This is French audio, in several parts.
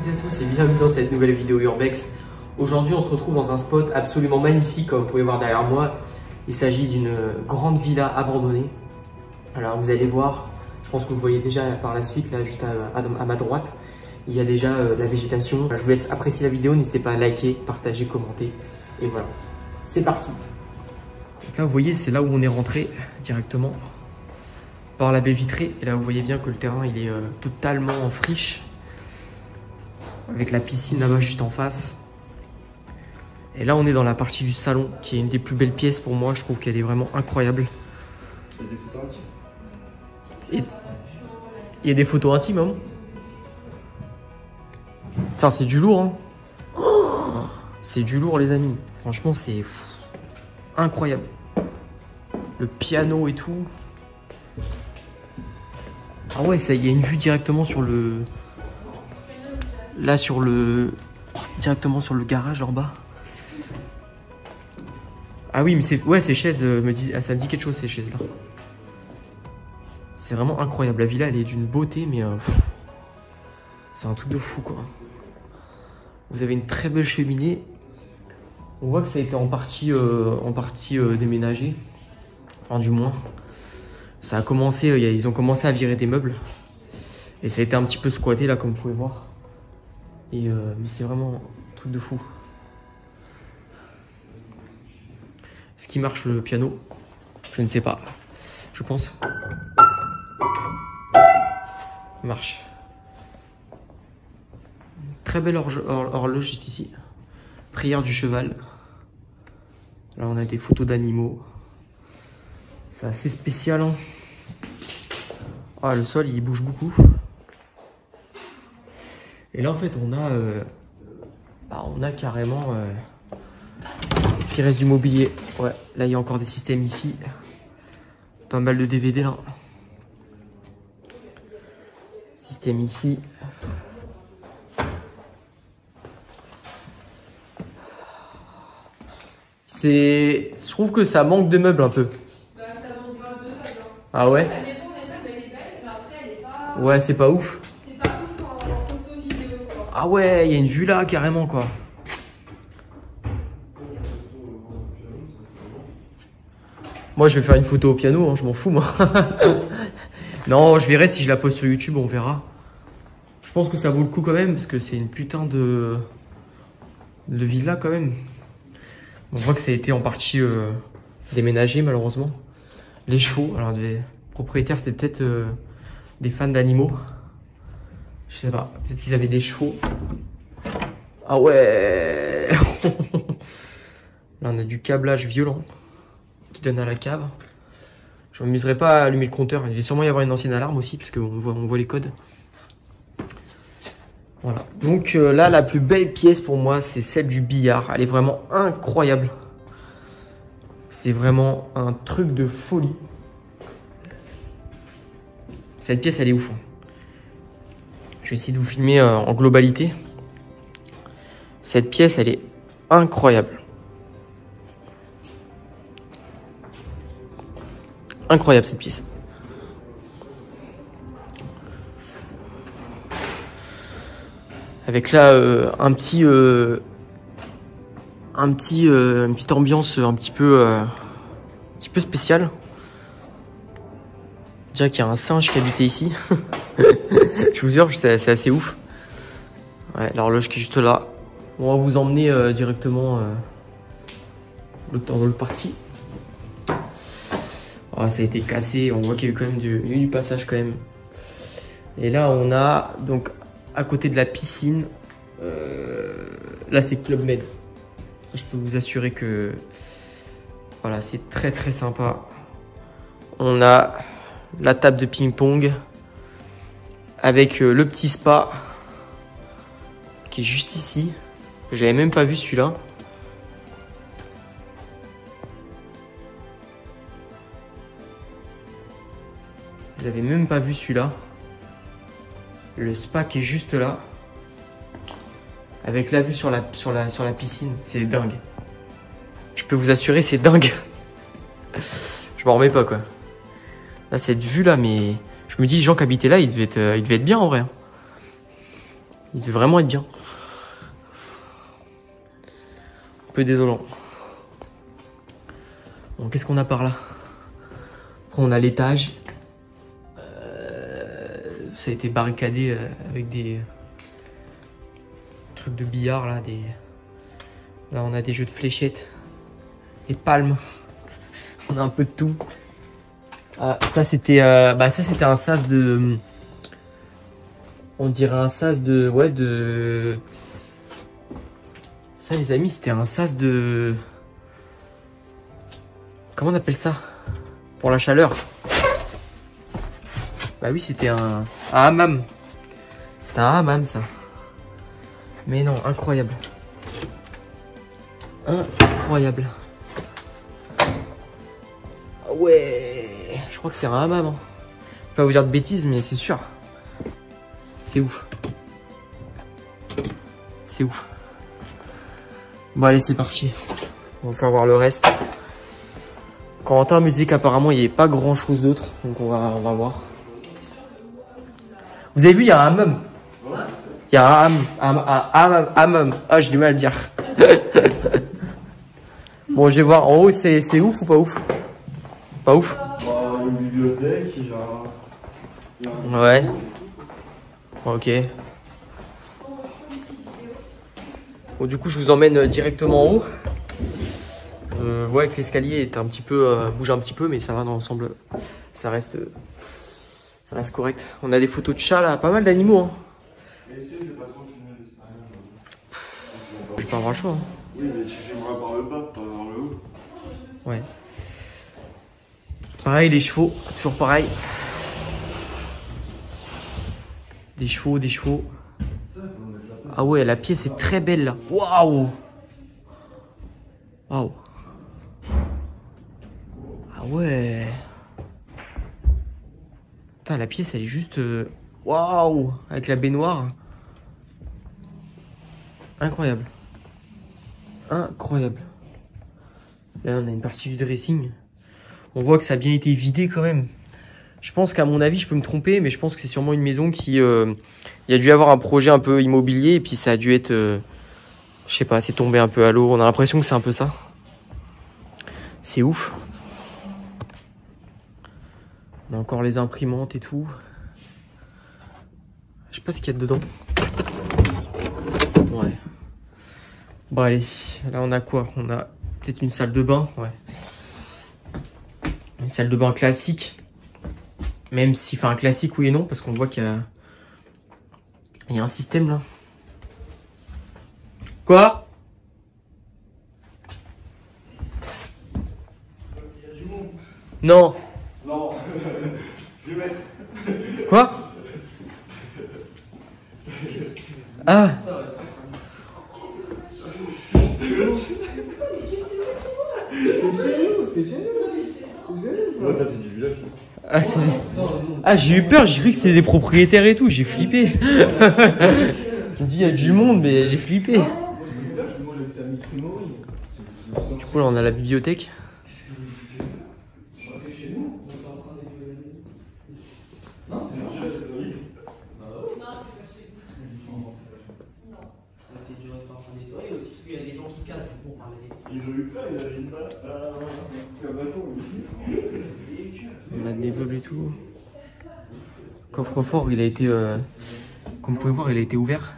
à tous et bienvenue dans cette nouvelle vidéo Urbex. Aujourd'hui on se retrouve dans un spot absolument magnifique comme vous pouvez voir derrière moi. Il s'agit d'une grande villa abandonnée. Alors vous allez voir, je pense que vous voyez déjà par la suite, là juste à ma droite, il y a déjà la végétation. Je vous laisse apprécier la vidéo, n'hésitez pas à liker, partager, commenter. Et voilà, c'est parti. Donc là vous voyez c'est là où on est rentré directement par la baie vitrée. Et là vous voyez bien que le terrain il est totalement en friche. Avec la piscine là-bas juste en face. Et là on est dans la partie du salon qui est une des plus belles pièces pour moi. Je trouve qu'elle est vraiment incroyable. Et il y a des photos intimes hein. Ça c'est du lourd hein. Oh, c'est du lourd les amis. Franchement c'est incroyable. Le piano et tout. Ah ouais, ça, il y a une vue directement sur le... Là, directement sur le garage en bas. Ah oui, mais c'est... Ouais, ces chaises, ça me dit quelque chose, ces chaises-là. C'est vraiment incroyable. La villa, elle est d'une beauté, mais... c'est un truc de fou, quoi. Vous avez une très belle cheminée. On voit que ça a été en partie déménagé. Enfin, du moins. Ça a commencé, ils ont commencé à virer des meubles. Et ça a été un petit peu squatté là comme vous pouvez voir. Et mais c'est vraiment un truc de fou. Est-ce qu'il marche le piano? Je ne sais pas. Je pense. Il marche. Très belle horloge juste ici. Prière du cheval. Là on a des photos d'animaux. C'est assez spécial hein. Ah le sol il bouge beaucoup. Et là en fait on a carrément ce qui reste du mobilier. Ouais là il y a encore des systèmes hi-fi. Pas mal de DVD là. Système hi-fi. Je trouve que ça manque de meubles un peu. Ah ouais? La maison en elle-même elle est belle, mais après elle est pas. Ouais, c'est pas ouf. C'est pas ouf en photo vidéo quoi. Ah ouais, il y a une vue là carrément quoi. Moi je vais faire une photo au piano, hein, je m'en fous moi. Non, je verrai si je la poste sur YouTube, on verra. Je pense que ça vaut le coup quand même parce que c'est une putain de villa quand même. On voit que ça a été en partie déménagé malheureusement. Les chevaux, alors les propriétaires c'était peut-être des fans d'animaux. Je sais pas, peut-être qu'ils avaient des chevaux. Ah ouais. Là on a du câblage violent qui donne à la cave. Je m'amuserai pas à allumer le compteur. Il va sûrement y avoir une ancienne alarme aussi parce qu'on voit les codes. Voilà, donc là la plus belle pièce pour moi c'est celle du billard. Elle est vraiment incroyable. C'est vraiment un truc de folie. Cette pièce, elle est ouf. Je vais essayer de vous filmer en globalité. Cette pièce, elle est incroyable. Incroyable cette pièce. Avec là une petite ambiance un petit peu spéciale. Déjà qu'il y a un singe qui habitait ici. Je vous jure, c'est assez ouf. Ouais, l'horloge qui est juste là. On va vous emmener directement dans l'autre partie. Oh, ça a été cassé. On voit qu'il y a eu quand même du passage quand même. Et là, on a donc à côté de la piscine. Là, c'est Club Med. Je peux vous assurer que voilà, c'est très très sympa. On a la table de ping-pong avec le petit spa qui est juste ici. J'avais même pas vu celui-là. J'avais même pas vu celui-là. Le spa qui est juste là. Avec la vue sur la piscine, c'est dingue. Je peux vous assurer, c'est dingue. Je m'en remets pas quoi. Là, cette vue là, mais je me dis, les gens qui habitaient là, ils devaient être bien en vrai. Il devait vraiment être bien. Un peu désolant. Bon, qu'est-ce qu'on a par là? Après, on a l'étage. Ça a été barricadé avec des trucs de billard là. Là, on a des jeux de fléchettes. Des palmes. On a un peu de tout. Ça, c'était un sas de... On dirait un sas de... Ouais, de... Ça, les amis, c'était un sas de... Comment on appelle ça? Pour la chaleur. Bah oui, c'était un hammam. C'était un hammam, ça. Mais non, incroyable. Incroyable. Ah ouais. Je crois que c'est un hammam. Hein. Je vais pas vous dire de bêtises, mais c'est sûr. C'est ouf. C'est ouf. Bon, allez, c'est parti. On va faire voir le reste. Corentin me disait qu'apparemment, il n'y avait pas grand chose d'autre. Donc, on va voir. Vous avez vu, il y a un hammam. Il y a un hammam. Ah, j'ai du mal à le dire. Bon, je vais voir. En haut, c'est ouf ou pas ouf? Pas ouf? Une bibliothèque, il y a... Ouais. Ok. Bon, du coup, je vous emmène directement en haut. Ouais, que l'escalier est un petit peu, bouge un petit peu, mais ça va dans l'ensemble. Ça reste correct. On a des photos de chats là, pas mal d'animaux. Hein. Je peux avoir le choix. Hein. Oui, mais tu filmeras par le bas, pas par le haut. Ouais. Pareil, les chevaux, toujours pareil. Des chevaux. Ah ouais, la pièce est très belle là. Waouh! Waouh! Ah ouais! Putain, la pièce elle est juste. Waouh! Avec la baignoire. Incroyable. Incroyable. Là, on a une partie du dressing. On voit que ça a bien été vidé quand même. Je pense qu'à mon avis, je peux me tromper, mais je pense que c'est sûrement une maison qui... il y a dû avoir un projet un peu immobilier et puis ça a dû être... je sais pas, c'est tombé un peu à l'eau. On a l'impression que c'est un peu ça. C'est ouf. On a encore les imprimantes et tout. Je sais pas ce qu'il y a dedans. Ouais. Bon, allez. Là, on a quoi? On a peut-être une salle de bain. Ouais. Une salle de bain classique. Même si, enfin, classique oui et non, parce qu'on voit qu'il y a un système là. Quoi? Non. Non. Je vais mettre. Quoi? Ah. Ouais, t'as fait du village. Ah, j'ai eu peur, j'ai cru que c'était des propriétaires et tout, j'ai flippé. Je me dis, il y a du monde, mais j'ai flippé. Du coup, là, on a la bibliothèque. Ils ont eu peur, ils avaient une balle. Un bâton. On a des meubles et tout. Coffre-fort, il a été, comme vous pouvez voir, il a été ouvert.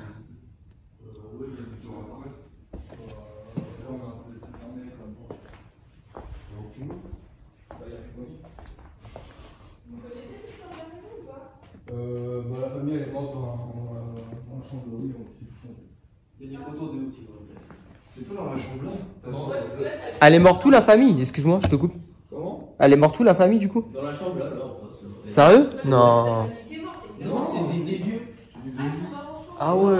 La famille elle est morte en chambre de oui. Il y a des photos de nous aussi. C'est pas dans la chambre là? Elle est morte où la famille? Excuse-moi, je te coupe. Comment? Elle est morte où la famille du coup? Dans la chambre là en face. Sérieux? Non. Non, c'est des vieux. Ah ouais.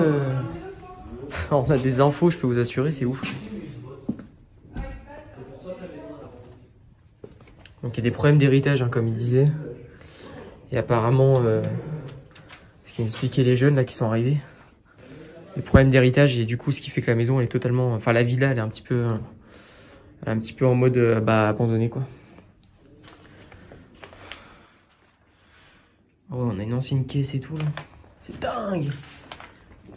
On a des infos, je peux vous assurer, c'est ouf. Donc il y a des problèmes d'héritage, hein, comme il disait. Et apparemment, ce qui m'expliquait les jeunes là qui sont arrivés, des problèmes d'héritage et du coup ce qui fait que la maison elle est totalement, enfin la villa elle est un petit peu en mode abandonné quoi. Oh, on a une ancienne caisse et tout là, c'est dingue.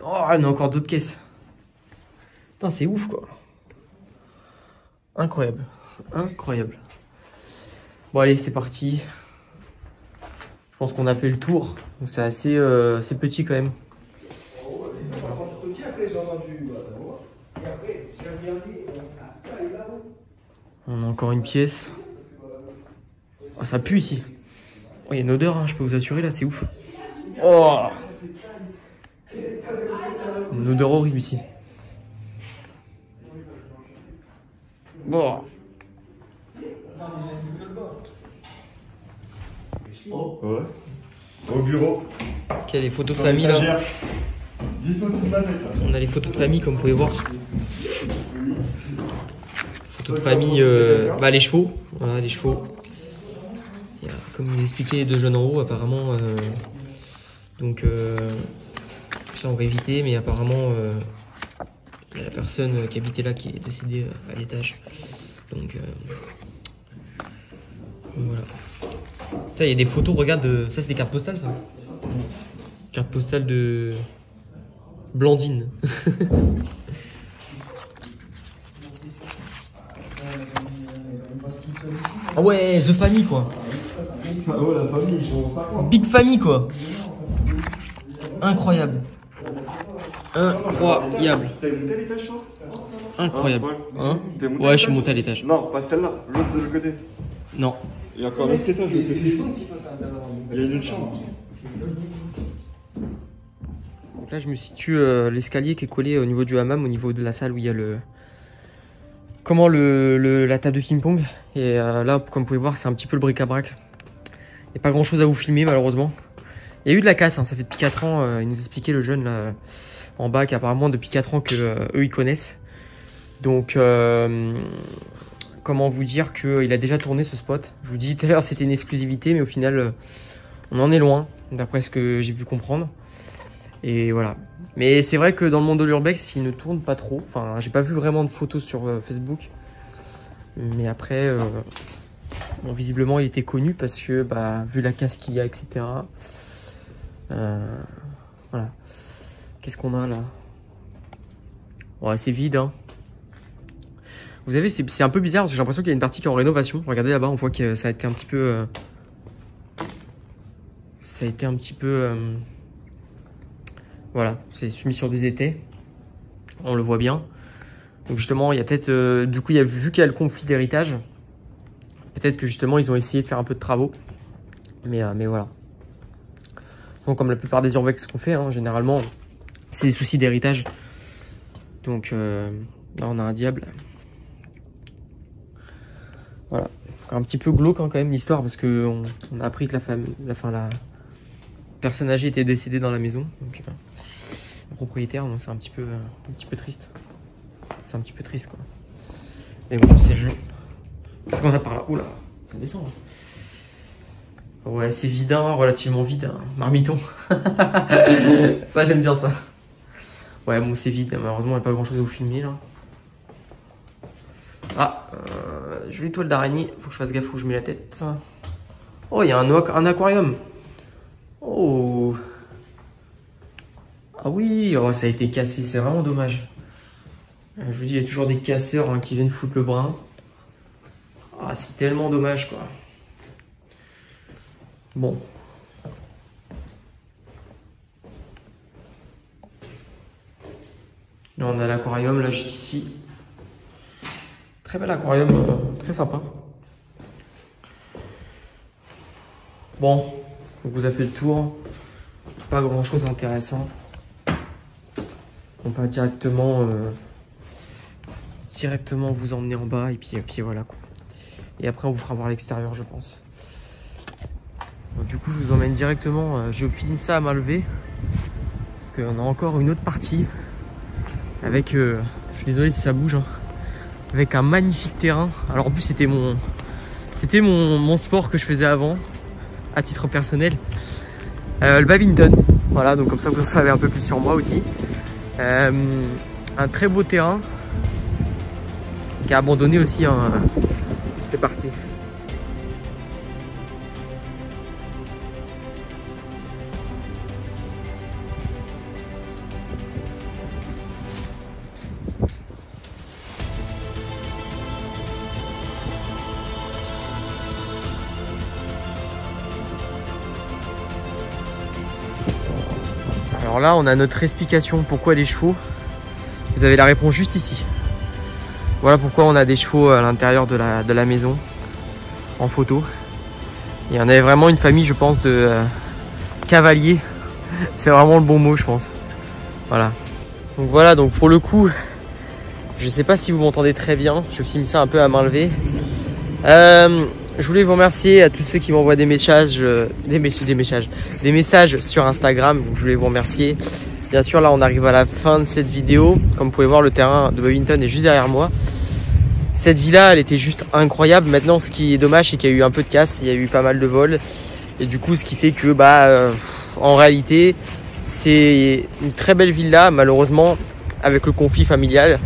Oh, il y en a encore d'autres caisses. Putain, c'est ouf, quoi. Incroyable. Incroyable. Bon, allez, c'est parti. Je pense qu'on a fait le tour. Donc, c'est assez petit, quand même. On a encore une pièce. Oh, ça pue ici. Oh, il y a une odeur, hein, je peux vous assurer, là, c'est ouf. Oh, une odeur horrible ici. Bon. Oh, ouais. Au bureau. Ok, les photos de famille là. Juste au-dessus de la tête. On a les photos de famille, comme vous pouvez voir. Photos de famille, bah, les chevaux. Voilà, les chevaux. Il y a, comme vous expliquez, les deux jeunes en haut, apparemment. Donc, ça on va éviter, mais apparemment, il y a la personne qui habitait là qui est décédée à l'étage. Donc, voilà. Putain, il y a des photos, regarde, ça c'est des cartes postales, ça. Carte postale de Blandine. Ah ouais, The Family quoi. Ah ouais, la famille, ils sont 50. Big Family quoi. Incroyable. Incroyable. T'as monté à l'étage, toi? Incroyable. Hein? Ouais, je suis monté à l'étage. Non, pas celle-là, l'autre de l'autre côté. Non. Il y a encore un autre étage de l'autre côté. Il y a une autre chambre. Donc là, je me situe l'escalier qui est collé au niveau du hammam, au niveau de la salle où il y a le... Comment la table de ping-pong. Et là, comme vous pouvez voir, c'est un petit peu le bric-à-brac. Il n'y a pas grand-chose à vous filmer, malheureusement. Il y a eu de la casse, hein, ça fait depuis 4 ans. Il nous expliquait, le jeune, là, en bas, qu'apparemment, depuis 4 ans, eux, ils connaissent. Donc, comment vous dire qu'il a déjà tourné ce spot. Je vous dis tout à l'heure, c'était une exclusivité, mais au final, on en est loin, d'après ce que j'ai pu comprendre. Et voilà. Mais c'est vrai que dans le monde de l'urbex, il ne tourne pas trop. Enfin, j'ai pas vu vraiment de photos sur Facebook. Mais après, bon, visiblement, il était connu parce que, bah, vu la casse qu'il y a, etc. Voilà. Qu'est-ce qu'on a là? Ouais, c'est vide, hein. Vous savez, c'est un peu bizarre parce que j'ai l'impression qu'il y a une partie qui est en rénovation. Regardez là-bas, on voit que ça a été un petit peu... ça a été un petit peu... voilà, c'est mis sur des étais. On le voit bien. Donc justement, il y a peut-être... du coup, vu qu'il y a le conflit d'héritage, peut-être que justement, ils ont essayé de faire un peu de travaux. Mais voilà. Donc comme la plupart des urbex qu'on fait, hein, généralement, c'est des soucis d'héritage. Donc là, on a un diable. Voilà. Un petit peu glauque, hein, quand même, l'histoire, parce qu'on a appris que la personne âgée était décédée dans la maison. Donc, le propriétaire, donc c'est un petit peu triste. C'est un petit peu triste, quoi. Mais bon, c'est le jeu. Qu'est-ce qu'on a par là? Oula, ça descend. Ouais, c'est vide, hein, relativement vide. Hein. Marmiton. Ça, j'aime bien ça. Ouais, bon, c'est vide. Malheureusement, il n'y a pas grand-chose à vous filmer, là. Ah, jolie toile d'araignée. Faut que je fasse gaffe où je mets la tête. Oh, il y a un aquarium. Oh. Ah oui, oh, ça a été cassé. C'est vraiment dommage. Je vous dis, il y a toujours des casseurs, hein, qui viennent foutre le brin. Ah, c'est tellement dommage, quoi. Bon. Là, on a l'aquarium, là, juste ici. Très bel aquarium, très sympa. Bon, on vous a fait le tour. Pas grand chose d'intéressant. On va directement vous emmener en bas et puis voilà quoi. Et après on vous fera voir l'extérieur, je pense. Donc, du coup, je vous emmène directement. Je filme ça à main levée parce qu'on a encore une autre partie avec. Je suis désolé si ça bouge. Hein. Avec un magnifique terrain. Alors en plus c'était mon sport que je faisais avant, à titre personnel. Le badminton. Voilà, donc comme ça vous en savez un peu plus sur moi aussi. Un très beau terrain qui a abandonné aussi. Hein. C'est parti. Alors là, on a notre explication pourquoi les chevaux. Vous avez la réponse juste ici. Voilà pourquoi on a des chevaux à l'intérieur de la maison en photo. Et on avait vraiment une famille, je pense, de cavaliers. C'est vraiment le bon mot, je pense. Voilà. Donc voilà, donc pour le coup, je sais pas si vous m'entendez très bien. Je filme ça un peu à main levée. Je voulais vous remercier à tous ceux qui m'envoient des messages, des messages sur Instagram. Donc je voulais vous remercier. Bien sûr, là, on arrive à la fin de cette vidéo. Comme vous pouvez voir, le terrain de Bovington est juste derrière moi. Cette villa, elle était juste incroyable. Maintenant, ce qui est dommage, c'est qu'il y a eu un peu de casse. Il y a eu pas mal de vols. Et du coup, ce qui fait que, en réalité, c'est une très belle villa. Malheureusement, avec le conflit familial,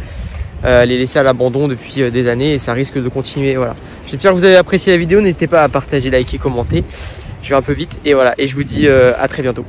elle est laissée à l'abandon depuis des années et ça risque de continuer. Voilà. J'espère que vous avez apprécié la vidéo. N'hésitez pas à partager, liker, commenter. Je vais un peu vite et voilà. Et je vous dis à très bientôt.